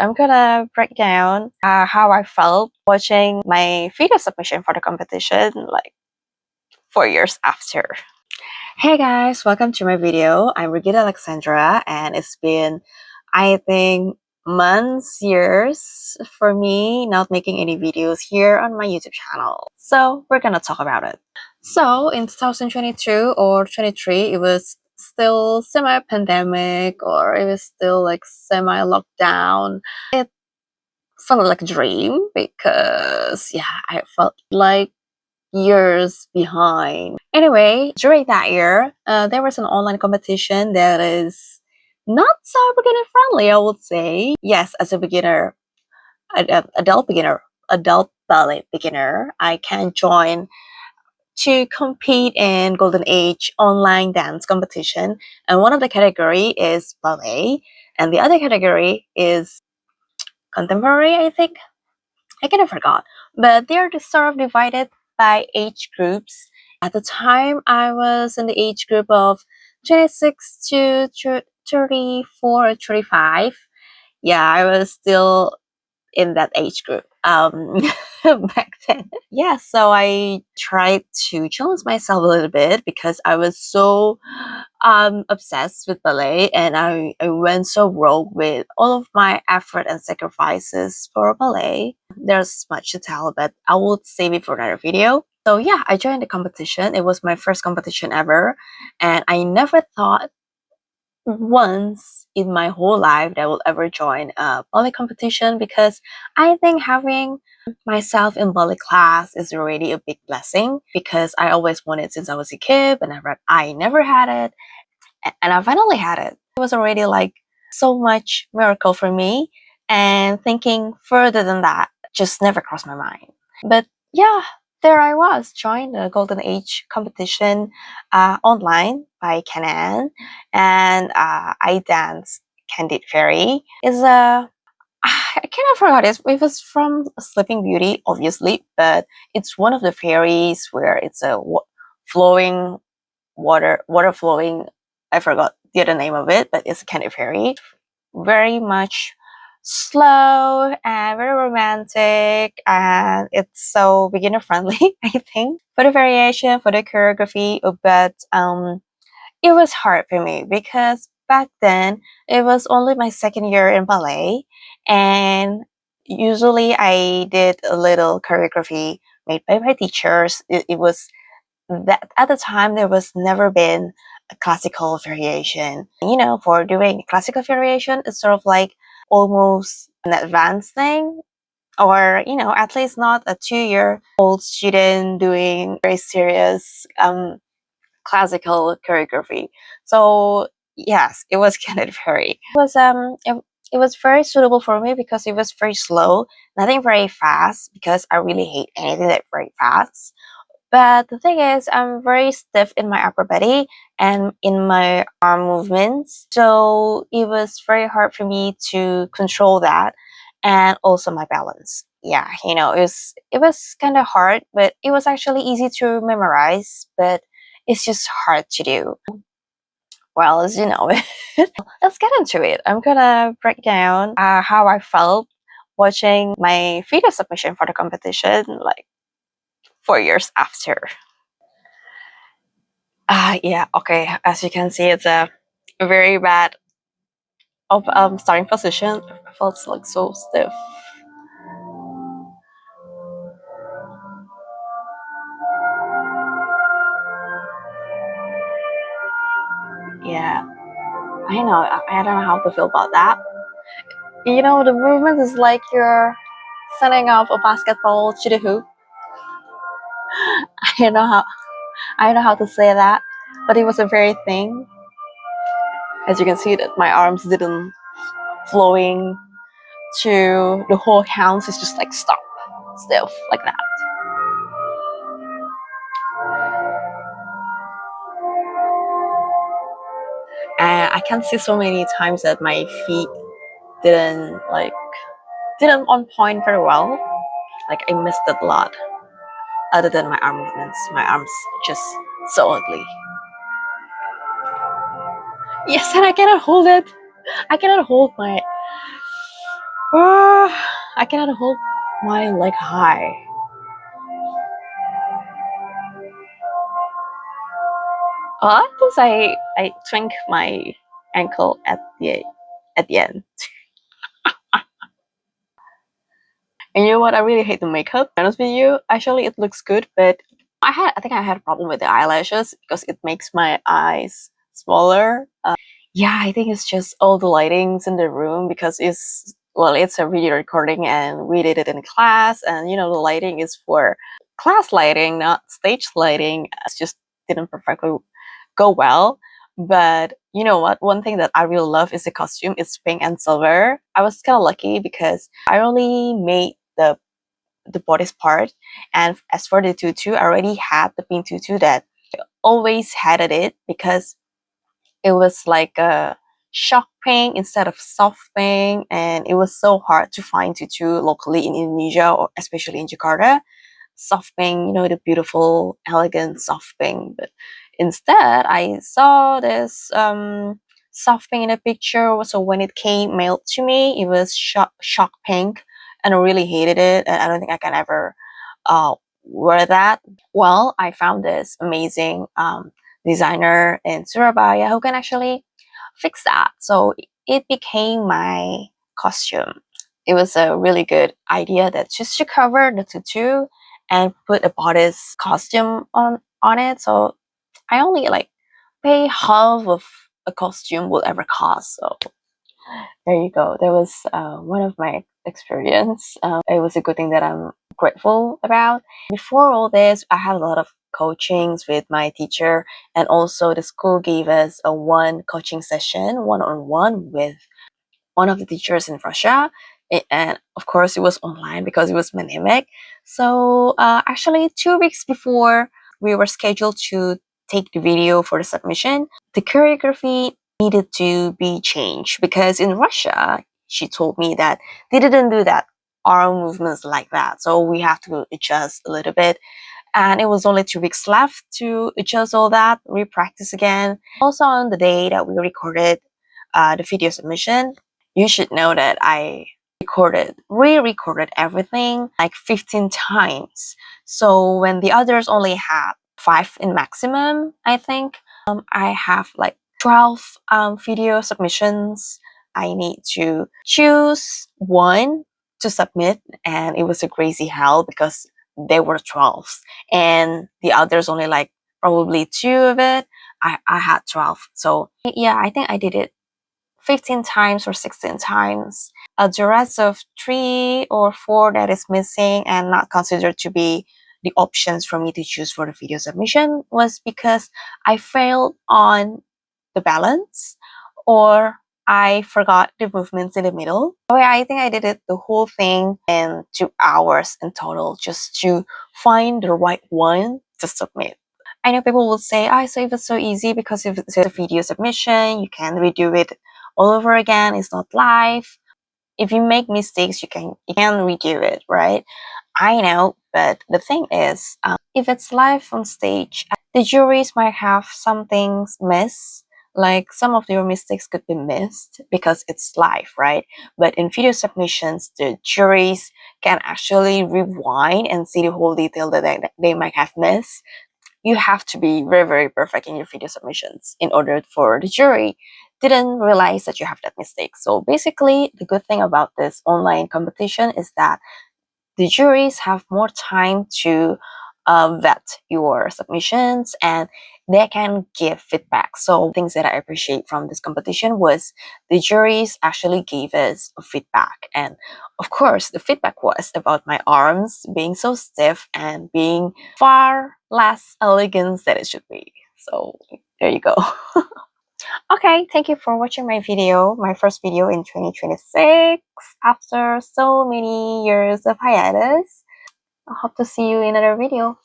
I'm gonna break down how I felt watching my video submission for the competition like 4 years after. Hey guys, welcome to my video. I'm Regina Alexandra, and it's been, I think, months, years for me not making any videos here on my YouTube channel. So we're gonna talk about it. So in 2022 or 23, it was still semi-pandemic, or it was still like semi-lockdown. It felt like a dream because I felt like years behind. Anyway, during that year, there was an online competition that is not so beginner friendly, I would say. Yes, as a beginner, adult ballet beginner, I can join to compete in Golden Age online dance competition. And one of the category is ballet, and the other category is contemporary, I think. I kind of forgot, but they're sort of divided by age groups. At the time, I was in the age group of 26 to 34, 35. Yeah, I was still in that age group back then. Yeah, so I tried to challenge myself a little bit because I was so obsessed with ballet, and I went so rogue with all of my effort and sacrifices for ballet. There's much to tell, but I will save it for another video. So yeah, I joined the competition. It was my first competition ever, and I never thought once in my whole life that I will ever join a ballet competition, because I think having myself in ballet class is already a big blessing, because I always wanted since I was a kid, but I never had it, and I finally had it. It was already like so much miracle for me, and thinking further than that just never crossed my mind. But yeah, there I was, joined the Golden Age competition online by Canon, and I danced Candid Fairy. It's a I kind of forgot it. It was from Sleeping Beauty, obviously, but it's one of the fairies where it's a flowing water flowing. I forgot the other name of it, but it's a Candid Fairy. Very much slow and very romantic, and it's so beginner friendly. I think for the variation, for the choreography, but it was hard for me because back then it was only my second year in ballet, and usually I did a little choreography made by my teachers. It was that at the time there was never been a classical variation. For doing classical variation, it's sort of like almost an advanced thing, or at least not a 2-year-old student doing very serious classical choreography. So yes, it was kind of very. It was very suitable for me because it was very slow, nothing very fast, because I really hate anything that very fast. But the thing is, I'm very stiff in my upper body and in my arm movements. So it was very hard for me to control that, and also my balance. Yeah, it was kind of hard, but it was actually easy to memorize, but it's just hard to do. Well, as you know it. Let's get into it. I'm gonna break down how I felt watching my video submission for the competition like 4 years after. Yeah, okay. As you can see, it's a very bad of starting position. I felt like so stiff. Yeah, I know. I don't know how to feel about that. The movement is like you're sending off a basketball to the hoop. I don't know how. I don't know how to say that, but it was a very thing. As you can see, that my arms didn't flowing to the whole hands. It's just like stop, stiff like that. And I can see so many times that my feet didn't didn't on point very well. Like I missed it a lot. Other than my arm movements, my arms just so ugly. Yes, and I cannot hold it. I cannot hold my I cannot hold my leg high. Because I twink my ankle at the end. And you know what? I really hate the makeup. To be honest with you, actually it looks good, but I think I had a problem with the eyelashes because it makes my eyes smaller. Yeah, I think it's just all the lightings in the room because it's a video recording and we did it in class, and you know the lighting is for class lighting, not stage lighting. It just didn't perfectly go well. But you know what? One thing that I really love is the costume. It's pink and silver. I was kind of lucky because I only made the bodice part, and as for the tutu, I already had the pink tutu that always had it because it was like a shock pink instead of soft pink, and it was so hard to find tutu locally in Indonesia, or especially in Jakarta. Soft pink, you know, the beautiful, elegant soft pink. But instead, I saw this soft pink in a picture. So when it came mailed to me, it was shock pink, and I really hated it. And I don't think I can ever uh, wear that. Well, I found this amazing designer in Surabaya who can actually fix that. So it became my costume. It was a really good idea that just to cover the tutu and put a bodice costume on it. So I only like pay half of a costume will ever cost. So there you go. That was one of my experience. It was a good thing that I'm grateful about. Before all this, I had a lot of coachings with my teacher, and also the school gave us a one coaching session, one-on-one with one of the teachers in Russia. And of course, it was online because it was pandemic. So actually, 2 weeks before we were scheduled to take the video for the submission, the choreography needed to be changed because in Russia, she told me that they didn't do that arm movements like that. So we have to adjust a little bit. And it was only 2 weeks left to adjust all that, re-practice again. Also on the day that we recorded the video submission, you should know that I re-recorded everything like 15 times. So when the others only had 5 in maximum, I think, I have like 12 video submissions. I need to choose one to submit, and it was a crazy hell because there were 12 and the others only like probably 2 of it. I had 12. So yeah, I think I did it 15 times or 16 times. The rest of 3 or 4 that is missing and not considered to be the options for me to choose for the video submission was because I failed on the balance, or I forgot the movements in the middle. So yeah, I think I did it the whole thing in 2 hours in total just to find the right one to submit. I know people will say, so if it's so easy because if it's a video submission, you can redo it all over again. It's not live. If you make mistakes, you can redo it, right? I know, but the thing is, if it's live on stage, the juries might have some things miss. Like some of your mistakes could be missed because it's live, right? But in video submissions, the juries can actually rewind and see the whole detail that they might have missed. You have to be very, very perfect in your video submissions in order for the jury didn't realize that you have that mistake. So basically, the good thing about this online competition is that the juries have more time to vet your submissions, and they can give feedback. So things that I appreciate from this competition was the juries actually gave us a feedback, and of course the feedback was about my arms being so stiff and being far less elegant than it should be. So there you go. Okay, thank you for watching my video, my first video in 2026 after so many years of hiatus. I hope to see you in another video.